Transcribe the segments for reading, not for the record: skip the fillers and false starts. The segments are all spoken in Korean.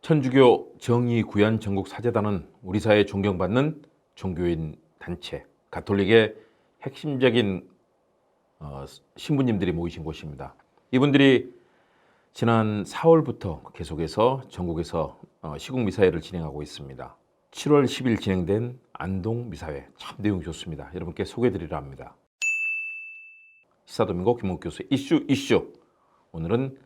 천주교 정의구현 전국사재단은 우리 사회에 존경받는 종교인 단체, 가톨릭의 핵심적인 신부님들이 모이신 곳입니다. 이분들이 지난 4월부터 계속해서 전국에서 시국미사회를 진행하고 있습니다. 7월 10일 진행된 안동미사회, 참 내용이 좋습니다. 여러분께 소개해드리려 합니다. 시사도민고 김홍국 교수 이슈. 오늘은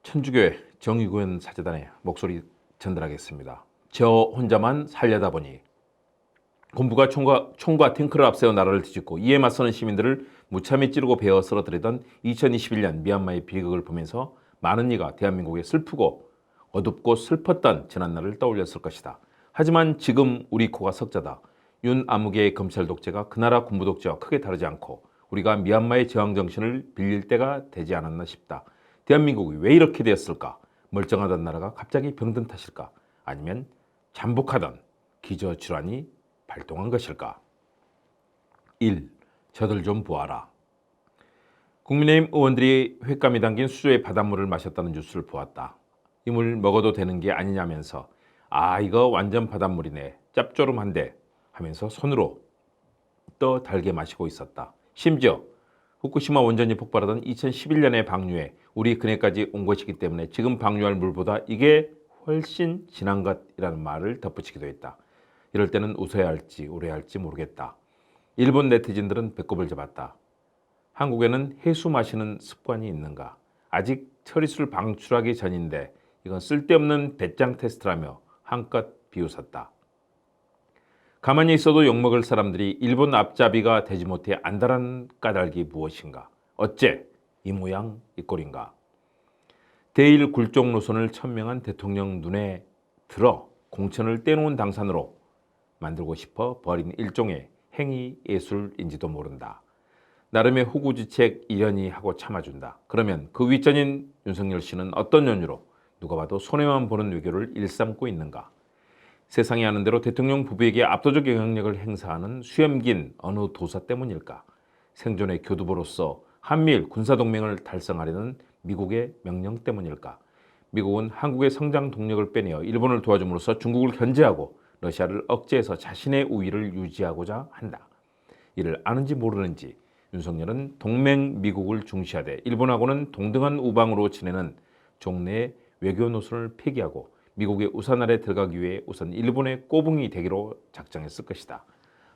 천주교회 정의구현 사재단의 목소리 전달하겠습니다. 저 혼자만 살려다 보니 군부가 총과 탱크를 앞세워 나라를 뒤집고 이에 맞서는 시민들을 무참히 찌르고 베어 쓰러뜨리던 2021년 미얀마의 비극을 보면서 많은 이가 대한민국의 슬프고 어둡고 슬펐던 지난날을 떠올렸을 것이다. 하지만 지금 우리 코가 석자다. 윤 아무개의 검찰 독재가 그 나라 군부 독재와 크게 다르지 않고 우리가 미얀마의 저항 정신을 빌릴 때가 되지 않았나 싶다. 대한민국이 왜 이렇게 되었을까? 멀쩡하던 나라가 갑자기 병든 탓일까? 아니면 잠복하던 기저질환이 발동한 것일까? 1. 저들 좀 보아라. 국민의힘 의원들이 횟감이 담긴 수조의 바닷물을 마셨다는 뉴스를 보았다. 이 물 먹어도 되는 게 아니냐면서 이거 완전 바닷물이네, 짭조름한데 하면서 손으로 떠 달게 마시고 있었다. 심지어 후쿠시마 원전이 폭발하던 2011년의 방류에 우리 그네까지 온 것이기 때문에 지금 방류할 물보다 이게 훨씬 진한 것이라는 말을 덧붙이기도 했다. 이럴 때는 웃어야 할지 울어야 할지 모르겠다. 일본 네티즌들은 배꼽을 잡았다. 한국에는 해수 마시는 습관이 있는가? 아직 처리수를 방출하기 전인데 이건 쓸데없는 배짱 테스트라며 한껏 비웃었다. 가만히 있어도 욕먹을 사람들이 일본 앞잡이가 되지 못해 안달한 까닭이 무엇인가? 어째 이 모양 이 꼴인가? 대일 굴종 노선을 천명한 대통령 눈에 들어 공천을 떼놓은 당산으로 만들고 싶어 벌인 일종의 행위 예술인지도 모른다. 나름의 호구지책 이련이 하고 참아준다. 그러면 그 윗전인 윤석열 씨는 어떤 연유로 누가 봐도 손해만 보는 외교를 일삼고 있는가? 세상이 아는 대로 대통령 부부에게 압도적 영향력을 행사하는 수염긴 어느 도사 때문일까? 생존의 교두보로서 한미일 군사동맹을 달성하려는 미국의 명령 때문일까? 미국은 한국의 성장 동력을 빼내어 일본을 도와줌으로써 중국을 견제하고 러시아를 억제해서 자신의 우위를 유지하고자 한다. 이를 아는지 모르는지 윤석열은 동맹 미국을 중시하되 일본하고는 동등한 우방으로 지내는 종래의 외교 노선을 폐기하고 미국의 우산 아래 들어가기 위해 우선 일본의 꼬붕이 되기로 작정했을 것이다.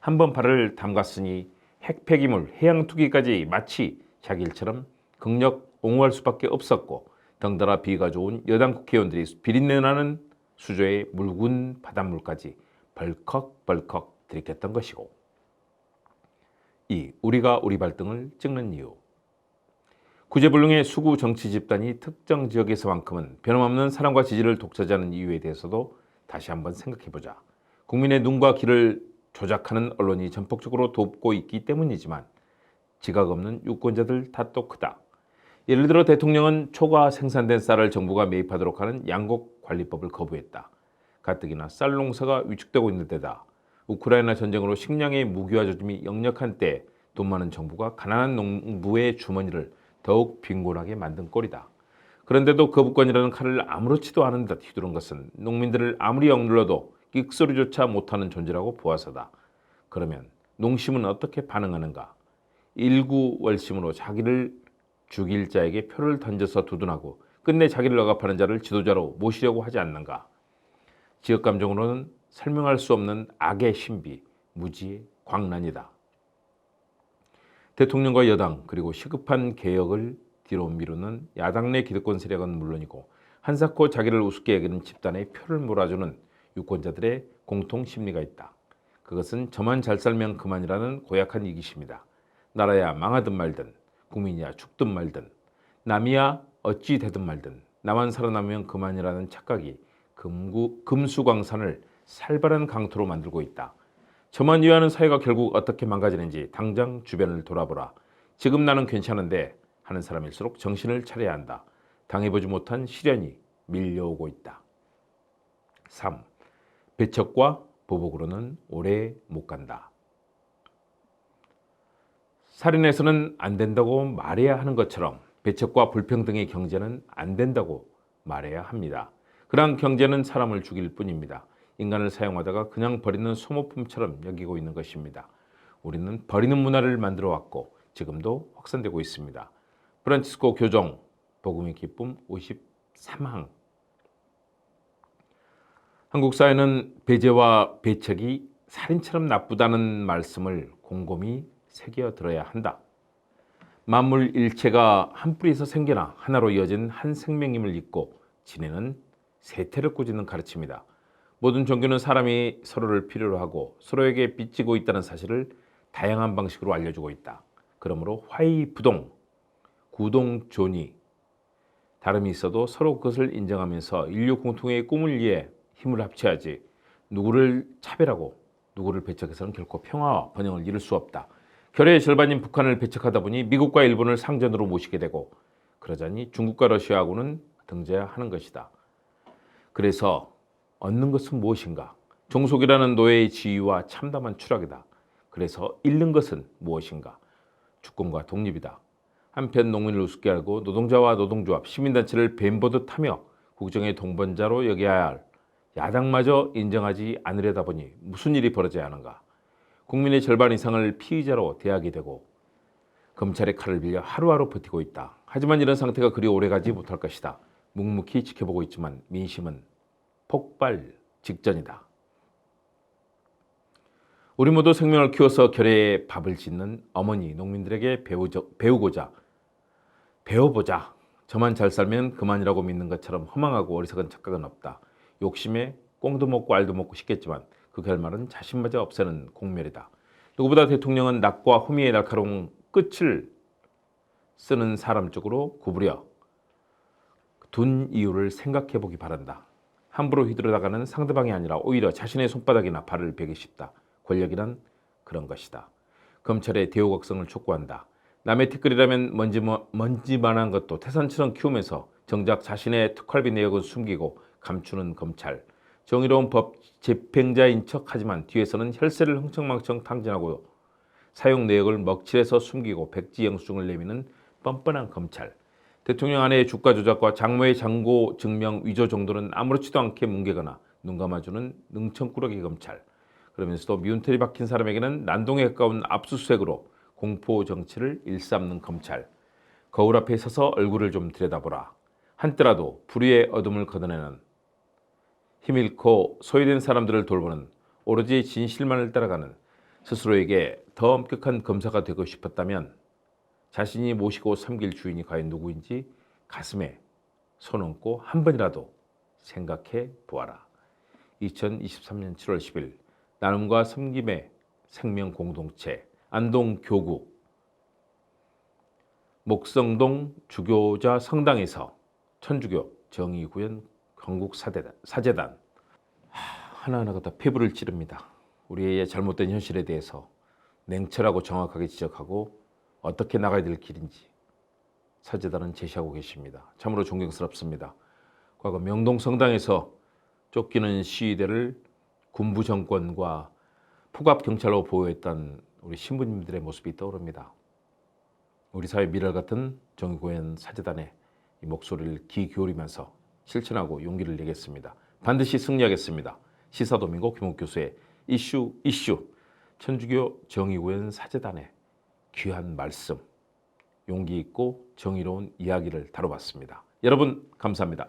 한번 발을 담갔으니 핵폐기물, 해양 투기까지 마치 자기 일처럼 극력 옹호할 수밖에 없었고 덩달아 비가 좋은 여당 국회의원들이 비린내나는 수조의 묽은 바닷물까지 벌컥벌컥 들이켰던 것이고. 2. 우리가 우리 발등을 찍는 이유. 구제불능의 수구 정치 집단이 특정 지역에서만큼은 변함없는 사랑과 지지를 독차지하는 이유에 대해서도 다시 한번 생각해보자. 국민의 눈과 귀를 조작하는 언론이 전폭적으로 돕고 있기 때문이지만 지각 없는 유권자들 탓도 크다. 예를 들어 대통령은 초과 생산된 쌀을 정부가 매입하도록 하는 양곡관리법을 거부했다. 가뜩이나 쌀 농사가 위축되고 있는 데다 우크라이나 전쟁으로 식량의 무기화 조짐이 역력한 때 돈 많은 정부가 가난한 농부의 주머니를 더욱 빈곤하게 만든 꼴이다. 그런데도 거부권이라는 칼을 아무렇지도 않은 듯 휘두른 것은 농민들을 아무리 억눌러도 끽소리조차 못하는 존재라고 보아서다. 그러면 농심은 어떻게 반응하는가? 일구월심으로 자기를 죽일 자에게 표를 던져서 두둔하고 끝내 자기를 억압하는 자를 지도자로 모시려고 하지 않는가? 지역감정으로는 설명할 수 없는 악의 신비, 무지의 광란이다. 대통령과 여당 그리고 시급한 개혁을 뒤로 미루는 야당 내 기득권 세력은 물론이고 한사코 자기를 우습게 여기는 집단의 표를 몰아주는 유권자들의 공통 심리가 있다. 그것은 저만 잘 살면 그만이라는 고약한 이기심이다. 나라야 망하든 말든 국민이야 죽든 말든 남이야 어찌 되든 말든 나만 살아남으면 그만이라는 착각이 금수광산을 살벌한 강토로 만들고 있다. 저만 위하는 사회가 결국 어떻게 망가지는지 당장 주변을 돌아보라. 지금 나는 괜찮은데 하는 사람일수록 정신을 차려야 한다. 당해보지 못한 시련이 밀려오고 있다. 3. 배척과 보복으로는 오래 못 간다. 살인해서는 안 된다고 말해야 하는 것처럼 배척과 불평등의 경제는 안 된다고 말해야 합니다. 그러한 경제는 사람을 죽일 뿐입니다. 인간을 사용하다가 그냥 버리는 소모품처럼 여기고 있는 것입니다. 우리는 버리는 문화를 만들어 왔고 지금도 확산되고 있습니다. 프란치스코 교정 복음의 기쁨 53항. 한국 사회는 배제와 배척이 살인처럼 나쁘다는 말씀을 곰곰이 새겨 들어야 한다. 만물 일체가 한 뿌리에서 생겨나 하나로 이어진 한 생명임을 믿고 지내는 세태를 꾸짖는 가르침이다. 모든 종교는 사람이 서로를 필요로 하고 서로에게 빚지고 있다는 사실을 다양한 방식으로 알려주고 있다. 그러므로 화의부동, 구동존이 다름이 있어도 서로 그것을 인정하면서 인류 공통의 꿈을 위해 힘을 합쳐야지 누구를 차별하고 누구를 배척해서는 결코 평화와 번영을 이룰 수 없다. 결의의 절반인 북한을 배척하다 보니 미국과 일본을 상전으로 모시게 되고 그러자니 중국과 러시아하고는 등져야 하는 것이다. 그래서 얻는 것은 무엇인가? 종속이라는 노예의 지위와 참담한 추락이다. 그래서 잃는 것은 무엇인가? 주권과 독립이다. 한편 농민을 우습게 알고 노동자와 노동조합, 시민단체를 뱀보듯 하며 국정의 동반자로 여겨야 할 야당마저 인정하지 않으려다 보니 무슨 일이 벌어져야 하는가? 국민의 절반 이상을 피의자로 대하게 되고 검찰의 칼을 빌려 하루하루 버티고 있다. 하지만 이런 상태가 그리 오래가지 못할 것이다. 묵묵히 지켜보고 있지만 민심은 폭발 직전이다. 우리 모두 생명을 키워서 결의에 밥을 짓는 어머니 농민들에게 배워보자. 저만 잘 살면 그만이라고 믿는 것처럼 허망하고 어리석은 착각은 없다. 욕심에 꽁도 먹고 알도 먹고 싶겠지만 그 결말은 자신마저 없애는 공멸이다. 누구보다 대통령은 낙과 호미의 날카로운 끝을 쓰는 사람 쪽으로 구부려 둔 이유를 생각해 보기 바란다. 함부로 휘두르다가는 상대방이 아니라 오히려 자신의 손바닥이나 발을 베기 쉽다. 권력이란 그런 것이다. 검찰의 대우각성을 촉구한다. 남의 티끌이라면 먼지만한 것도 태산처럼 키우면서 정작 자신의 특활비 내역은 숨기고 감추는 검찰. 정의로운 법 집행자인 척하지만 뒤에서는 혈세를 흥청망청 탕진하고 사용 내역을 먹칠해서 숨기고 백지 영수증을 내미는 뻔뻔한 검찰. 대통령 아내의 주가 조작과 장모의 잔고 증명 위조 정도는 아무렇지도 않게 뭉개거나 눈 감아주는 능청꾸러기 검찰. 그러면서도 미운 털이 박힌 사람에게는 난동에 가까운 압수수색으로 공포 정치를 일삼는 검찰. 거울 앞에 서서 얼굴을 좀 들여다보라. 한때라도 불의의 어둠을 걷어내는 힘 잃고 소외된 사람들을 돌보는 오로지 진실만을 따라가는 스스로에게 더 엄격한 검사가 되고 싶었다면 자신이 모시고 섬길 주인이 과연 누구인지 가슴에 손 얹고 한 번이라도 생각해 보아라. 2023년 7월 10일 나눔과 섬김의 생명 공동체 안동교구 목성동 주교자 성당에서 천주교 정의구현 건국사재단 하나하나가 다 폐부를 찌릅니다. 우리의 잘못된 현실에 대해서 냉철하고 정확하게 지적하고 어떻게 나가야 될 길인지 사재단은 제시하고 계십니다. 참으로 존경스럽습니다. 과거 명동성당에서 쫓기는 시위대를 군부 정권과 폭압경찰로 보호했던 우리 신부님들의 모습이 떠오릅니다. 우리 사회 미랄 같은 정의구현 사재단의 이 목소리를 귀 기울이면서 실천하고 용기를 내겠습니다. 반드시 승리하겠습니다. 시사도민고 김옥교수의 이슈 천주교 정의구현 사재단의 귀한 말씀, 용기 있고 정의로운 이야기를 다뤄봤습니다. 여러분 감사합니다.